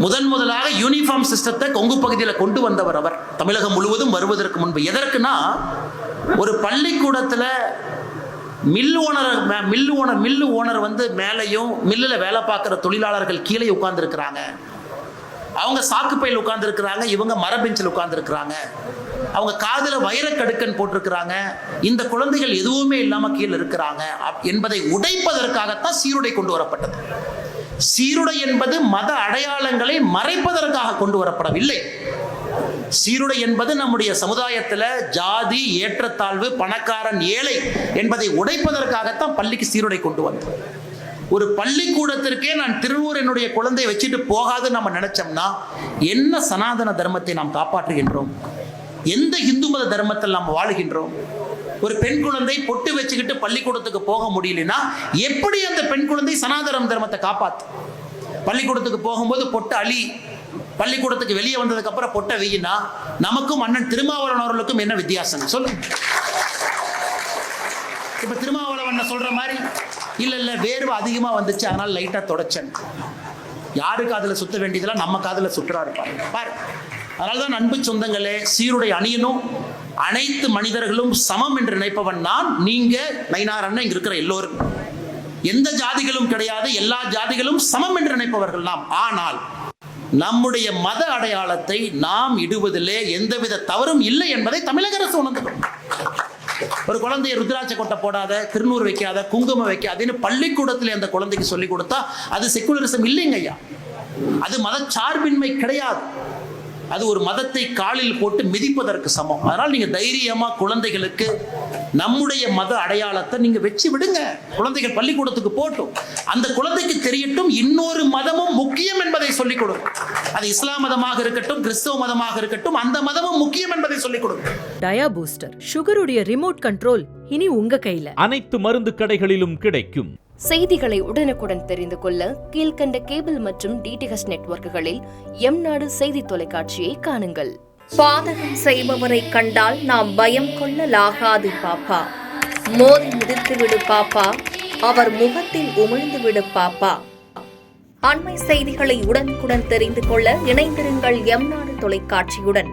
முதலாக யூனிஃபார்ம் சிஸ்டத்தை கொங்கு பகுதியில் கொண்டு வந்தவர் அவர், தமிழகம் முழுவதும் வருவதற்கு முன்பு. எதற்குன்னா, ஒரு பள்ளிக்கூடத்தில் மில்லு ஓனர் வந்து மேலையும், மில்லில் வேலை பார்க்குற தொழிலாளர்கள் கீழே உட்கார்ந்துருக்கிறாங்க. அவங்க சாக்குப்பையில் உட்கார்ந்துருக்கிறாங்க, இவங்க மரபெஞ்சில் உட்கார்ந்துருக்கிறாங்க. அவங்க காதில் வைரக்கடுக்கன் போட்டிருக்கிறாங்க. இந்த குழந்தைகள் எதுவுமே இல்லாமல் கீழே இருக்கிறாங்க என்பதை உடைப்பதற்காகத்தான் சீருடை கொண்டு வரப்பட்டது. சீருடை என்பது மத அடையாளங்களை மறைப்பதற்காக கொண்டு வரப்படவில்லை. சீருடை என்பது நம்முடைய சமுதாயத்தில் ஜாதி, ஏற்றத்தாழ்வு, பணக்காரன், ஏழை என்பதை உடைப்பதற்காகத்தான் பள்ளிக்கு சீருடை கொண்டு வந்தோம். ஒரு பள்ளிக்கூடத்திற்கே நான் திருவூர் என்னுடைய குழந்தையை வச்சுட்டு போகாதுன்னு நம்ம நினைச்சோம்னா என்ன சனாதன தர்மத்தை நாம் காப்பாற்றுகின்றோம்? எந்த இந்து மத தர்மத்தில் நாம் வாழுகின்றோம்? ஒரு பெண் குழந்தை பொட்டு வச்சுக்கிட்டு பள்ளிக்கூடத்துக்கு போக முடியலன்னா எப்படி அந்த பெண் குழந்தை சனாதன தர்மத்தை காப்பாத்து? பள்ளிக்கூடத்துக்கு போகும்போது பொட்டு அழி, பள்ளிக்கூடத்துக்கு வெளியே வந்ததுக்கு அப்புறம் பொட்டை வெயினா நமக்கும் அண்ணன் திருமாவளவன் அவர்களுக்கும் என்ன வித்தியாசம் சொல்லு? இப்ப திருமாவளவன் சொல்ற மாதிரி இல்ல வேர்வை அதிகமா வந்துச்சு அதனால லைட்டா தொடச்சேன். யாரு காதுல சுத்த வேண்டியதெல்லாம் நம்ம காதுல சுற்றா இருப்பாரு பாரு. அதனாலதான் அன்பு சொந்தங்களே, சீருடை அணியணும். அனைத்து மனிதர்களும் சமம் என்று நினைப்பவன் நான், நீங்க, நயினார் அண்ணன், இங்க இருக்கிற எல்லோரும் எந்த ஜாதிகளும் கிடையாது, எல்லா ஜாதிகளும் சமம் என்று நினைப்பவர்கள் நாம். ஆனால் நம்முடைய மத அடையாளத்தை நாம் இடுவதிலே எந்தவித தவறும் இல்லை என்பதை தமிழக அரசு உணர்ந்துடும். ஒரு குழந்தைய ருத்ராட்ச கொட்டை போடாத, திருநூறு வைக்காத, குங்குமம் வைக்காதுன்னு பள்ளிக்கூடத்தில் அந்த குழந்தைக்கு சொல்லிக் கொடுத்தா அது செக்குலரிசம் இல்லைங்க ஐயா. அது மதச்சார்பின்மை கிடையாது. அது ஒரு மதத்தை காலில் போட்டு மிதிப்பதற்கு சமம். அதனால் நீங்க தைரியமா குழந்தைகளுக்கு நம்முடைய மத அடையாளத்தை நீங்க வச்சு விடுங்க. குழந்தைகள் பள்ளிக்கூடத்துக்கு போட்டும், அந்த குழந்தைக்கு தெரியட்டும் இன்னொரு மதமும் முக்கியம் என்பதை சொல்லிக் கொடுங்க. அது இஸ்லாம் மதமாக இருக்கட்டும், கிறிஸ்தவ மதமாக இருக்கட்டும், அந்த மதமும் முக்கியம் என்பதை சொல்லிக் கொடுங்க. டயா பூஸ்டர், சுகருடைய ரிமோட் கண்ட்ரோல் இனி உங்க கையில. அனைத்து மருந்து கடைகளிலும் கிடைக்கும். செய்திகளை உடனுக்குடன் தெரிந்து கொள்ள கீழ்கண்ட கேபிள் மற்றும் டிடிஹெச் நெட்வொர்க்குகளில் எம்நாடு செய்தி தொலைக்காட்சியை காணுங்கள். பாதகம் செய்பவரை கண்டால் நாம் பயம் கொள்ளலாகாது பாப்பா. மோதி மிதித்துவிடு பாப்பா, அவர் முகத்தில் உமிழ்ந்துவிடு பாப்பா. அண்மை செய்திகளை உடனுக்குடன் தெரிந்து கொள்ள இணைந்திருங்கள் எம்நாடு தொலைக்காட்சியுடன்.